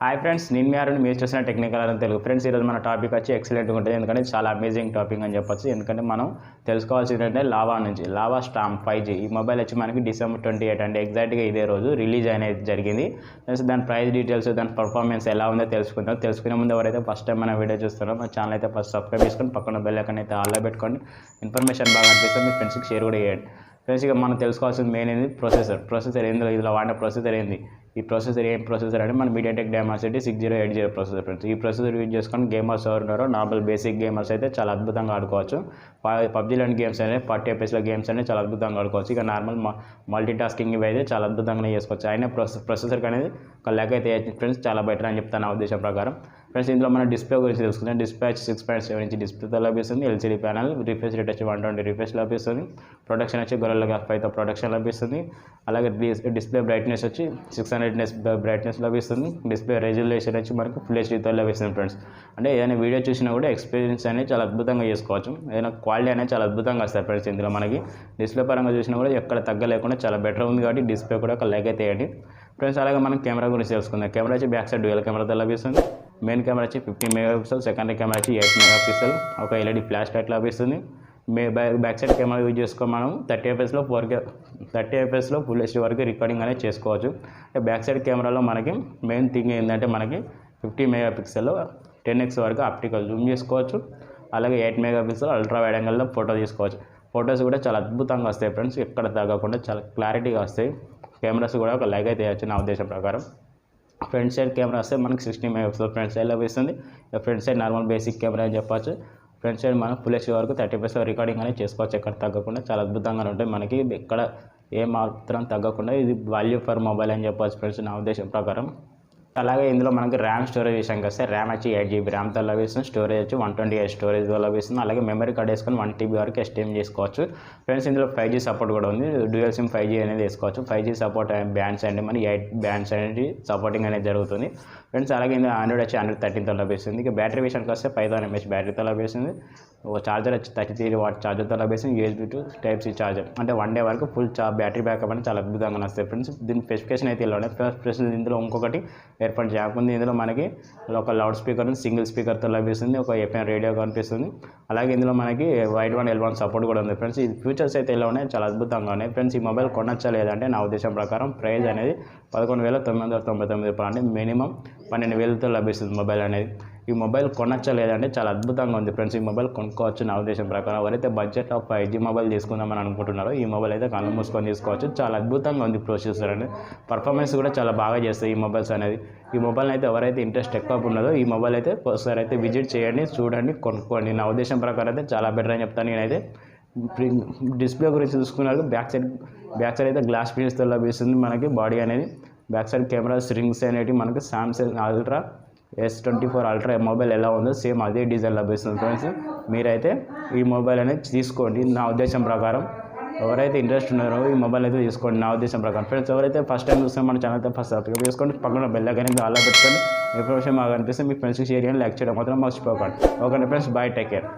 Hi friends, నేను మీ ఆరుని మీరు చూసిన టెక్నికల్ అని తెలుగు. ఫ్రెండ్స్, ఈరోజు మన టాపిక్ వచ్చి ఎక్సలెంట్గా ఉంటుంది. ఎందుకంటే చాలా అమేజింగ్ టాపిక్ అని చెప్పొచ్చు. ఎందుకంటే మనం తెలుసుకోవాల్సింది ఏంటంటే లావా నుంచి లావా స్టామ్ 5G ఈ మొబైల్ వచ్చి మనకి December 28 అంటే ఎగ్జాక్ట్గా ఇదే రోజు రిలీజ్ అనేది జరిగింది. ఫ్రెండ్స్, దాని ప్రైస్ డీటెయిల్స్, దాని పర్ఫార్మెన్స్ ఎలా ఉందో తెలుసుకుందాం. తెలుసుకునే ముందు ఎవరైతే ఫస్ట్ టైం మన వీడియో చూస్తారో మా ఛానల్ అయితే ఫస్ట్ సబ్స్క్రైబ్ చేసుకొని పక్కన బెల్ ఐకాన్ అయితే ఆల్లో పెట్టుకోండి. ఇన్ఫర్మేషన్ బాగా అనిపిస్తే మీ ఫ్రెండ్స్కి షేర్ కూడా చేయండి. ఫ్రెండ్స్, ఇక మనం తెలుసుకోవాల్సింది మెయిన్ ఏంది ప్రొసెసర్ ఇందులో వాడిన ప్రొసెసర్ ఏంది. ఈ ప్రొసెసర్ ఏం ప్రొసెసర్ అంటే మన MediaTek Dimensity 6080 ప్రొసెసర్ ఫ్రెండ్స్. ఈ ప్రొసెసర్ యూజ్ చేసుకొని గేమర్స్ ఎవరు ఉన్నారో నార్మల్ బేసిక్ గేమర్స్ అయితే చాలా అద్భుతంగా ఆడుకోవచ్చు. పబ్జీ లాంటి గేమ్స్ అనేది 40 FPS గేమ్స్ అనేది చాలా అద్భుతంగా ఆడుకోవచ్చు. ఇక నార్మల్ మల్టీ టాస్కింగ్ ఇవి అయితే చాలా అద్భుతంగా చేసుకోవచ్చు. అయినా ప్రొసెసర్ అనేది ఒక లెక్క అయితే ఫ్రెండ్స్ చాలా బెటర్ అని చెప్తాను నా ఉద్దేశం ప్రకారం. ఫ్రెండ్స్, ఇందులో మన డిస్ప్లే గురించి తెలుసుకుందాం. డిస్ప్లే 6.7 ఇంచ్ డిస్ప్లేతో లభిస్తుంది. LCD ప్యానల్, రిఫ్రెష్ రేట్ వచ్చి 120 రిఫ్రెష్ లభిస్తుంది. ప్రొడక్షన్ వచ్చి గొర్రెల గ్లాస్ 5తో ప్రొడక్షన్ లభిస్తుంది. అలాగే డిస్ప్లే బ్రైట్నెస్ వచ్చి 600 బ్రైట్నెస్ లభిస్తుంది. డిస్ప్లే రెజల్యూషన్ వచ్చి మనకు ఫుల్ హెచ్డీతో లభిస్తుంది ఫ్రెండ్స్. అంటే ఏదైనా వీడియో చూసినా కూడా ఎక్స్పీరియన్స్ అనేది చాలా అద్భుతంగా చేసుకోవచ్చు. ఏదైనా క్వాలిటీ అనేది చాలా అద్భుతంగా వస్తుంది ఫ్రెండ్స్. ఇందులో మనకి డిస్ప్లే పరంగా చూసినా కూడా ఎక్కడ తగ్గలేకుండా చాలా బెటర్ ఉంది కాబట్టి డిస్ప్లే కూడా ఒక లైక్ అయితే వేయండి ఫ్రెండ్స్. అలాగే మనం కెమెరా గురించి తెలుసుకుందాం. కెమెరా వచ్చి బ్యాక్ సైడ్ డ్యూయల్ కెమెరాతో లభిస్తుంది. మెయిన్ కెమెరా వచ్చి 50 MP, సెకండరీ కెమెరా వచ్చి 8 MP, ఒక LED ఫ్లాష్ లైట్ లభిస్తుంది. బ్యాక్ సైడ్ కెమెరా యూజ్ చేసుకొని మనం 30 FPSలో ఫుల్ హెచ్డీ వరకు రికార్డింగ్ అనేది చేసుకోవచ్చు. బ్యాక్ సైడ్ కెమెరాలో మనకి మెయిన్ థింగ్ ఏంటంటే మనకి 50 MP 10x వరకు ఆప్టికల్ జూమ్ చేసుకోవచ్చు. అలాగే 8 MP అల్ట్రా వైడ్ యాంగిల్లో ఫోటో తీసుకోవచ్చు. ఫొటోస్ కూడా చాలా అద్భుతంగా వస్తాయి ఫ్రెండ్స్. ఎక్కడ తగ్గకుండా చాలా క్లారిటీగా వస్తాయి. కెమెరాస్ కూడా ఒక లైక్ అయితే వేయచ్చు నా ఉద్దేశం ప్రకారం. ఫ్రంట్ సైడ్ కెమెరా వస్తే మనకి 60 MP ఫ్రంట్ సైడ్ లభిస్తుంది. Front side normal basic camera అని చెప్పచ్చు. ఫ్రంట్ సైడ్ మనం ఫుల్ హెచ్డీ వరకు 30 FPS రికార్డింగ్ అనేది చేసుకోవచ్చు. ఎక్కడ తగ్గకుండా చాలా అద్భుతంగా ఉంటాయి. మనకి ఎక్కడ ఏ మాత్రం తగ్గకుండా ఇది వాల్యూ ఫర్ మొబైల్ అని చెప్పవచ్చు ఫ్రెండ్స్ నా ఉద్దేశం ప్రకారం. అలాగే ఇందులో మనకి ర్యామ్ స్టోరేజ్ విషయానికి వస్తే ర్యామ్ వచ్చి 8GB ర్యామ్తో లభిస్తుంది. స్టోరేజ్ వచ్చి 128 స్టోరేజ్తో లభిస్తుంది. అలాగే మెమరీ కార్డ్ వేసుకొని 1 TB వరకు ఎక్స్టెండ్ చేసుకోవచ్చు ఫ్రెండ్స్. ఇందులో 5G సపోర్ట్ కూడా ఉంది. డ్యూయల్ సిమ్ 5G అనేది వేసుకోవచ్చు. 5G సపోర్ట్ బ్యాండ్స్ అండి మన 8 బ్యాండ్స్ అనేది సపోర్టింగ్ అనేది జరుగుతుంది ఫ్రెండ్స్. అలాగే ఇందులో ఆండ్రాయిడ్ వచ్చి Android 13తో లభిస్తుంది. ఇక బ్యాటరీ విషయానికి వస్తే 5000 mAh బ్యాటరీతో లభిస్తుంది. చార్జర్ వచ్చి 33 వాట్ చార్జర్తో లభిస్తుంది. USB to Type-C చార్జర్ అంటే 1 డే వరకు ఫుల్ బ్యాటరీ బ్యాకప్ అనేది చాలా అద్భుతంగా వస్తాయి ఫ్రెండ్స్. దీని స్పెసిఫికేషన్ అయితే ఇలా ఉన్నాయి. ప్లస్ ఇందులో ఇంకొకటి ఇయర్ఫోన్ జాక్ ఉంది. ఇందులో మనకి ఒక లౌడ్ స్పీకర్ సింగిల్ స్పీకర్తో లభిస్తుంది. ఒక FM రేడియో కనిపిస్తుంది. అలాగే ఇందులో మనకి వైడ్ వన్ L1 సపోర్ట్ కూడా ఉంది ఫ్రెండ్స్. ఈ ఫ్యూచర్స్ అయితే ఎలా ఉన్నాయి, చాలా అద్భుతంగా ఉన్నాయి ఫ్రెండ్స్. ఈ మొబైల్ కొనచ్చా లేదంటే నా ఉద్దేశం ప్రకారం ప్రైస్ అనేది 11,999 రూపాయలు అంటే మినిమం 12,000తో లభిస్తుంది మొబైల్ అనేది. ఈ మొబైల్ కొనచ్చా లేదంటే చాలా అద్భుతంగా ఉంది ఫ్రెండ్స్. ఈ మొబైల్ కొనుక్కోవచ్చు నా ఉద్దేశం ప్రకారం. ఎవరైతే బడ్జెట్లో 5G మొబైల్ తీసుకుందామని అనుకుంటున్నారో ఈ మొబైల్ అయితే కళ్ళు మూసుకొని తీసుకోవచ్చు. చాలా అద్భుతంగా ఉంది ప్రొసెసర్ అనేది. పర్ఫార్మెన్స్ కూడా చాలా బాగా చేస్తాయి ఈ మొబైల్స్ అనేది. ఈ మొబైల్ అయితే ఎవరైతే ఇంట్రెస్ట్ ఎక్కువ ఉన్నదో ఈ మొబైల్ అయితే ఒకసారి అయితే విజిట్ చేయండి, చూడండి, కొనుక్కోండి. నా ఉద్దేశం ప్రకారం అయితే చాలా బెటర్ అని చెప్తాను నేనైతే. డిస్ప్లే గురించి చూసుకున్నారు. బ్యాక్ సైడ్ అయితే గ్లాస్ ఫినిష్తో లభిస్తుంది మనకి బాడీ అనేది. బ్యాక్ సైడ్ కెమెరాస్ రింగ్స్ అనేవి మనకి Samsung Ultra S24 Ultra mobile ఎలా ఉందో సేమ్ అదే డిజైన్ లభిస్తుంది ఫ్రెండ్స్. మీరైతే ఈ మొబైల్ అనేది తీసుకోండి నా ఉద్దేశం ప్రకారం. ఎవరైతే ఇంట్రెస్ట్ ఉన్నారో ఈ మొబైల్ అయితే తీసుకోండి నా ఉద్దేశం ప్రకారం ఫ్రెండ్స్. ఎవరైతే ఫస్ట్ టైం చూస్తే మన ఛానల్ అయితే ఫస్ట్ సబ్స్క్రైబ్ చేసుకోండి. పక్కన బెల్ ఐకాన్ ఆల్లో పెట్టుకొని ఇన్ఫర్మేషన్ బాగా అనిపిస్తే మీ ఫ్రెండ్స్కి షేర్ చేయండి, లైక్ చేయడం మాత్రం మర్చిపోకండి. Okay friends, bye, take care.